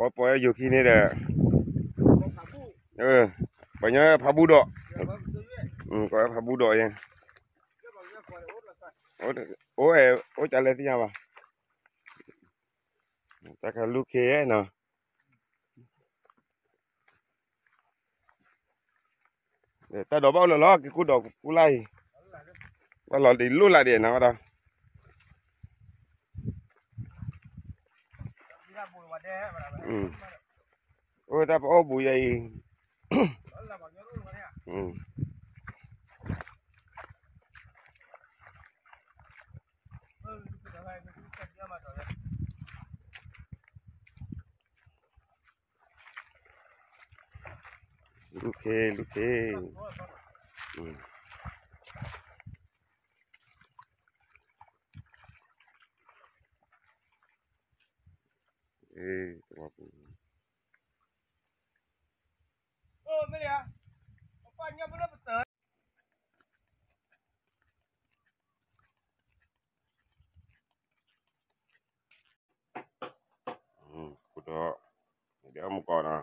Popoอยู่ที่นี่แหละbanyak pabu dok. Có pabu dok ya. Oh chale tinya ba. Tak lu ke no. Ta do bao lo cái cu dok cu lai. Ba lo di lu la di na da. Ta po bu dai. Luke. Kuda dia muka na.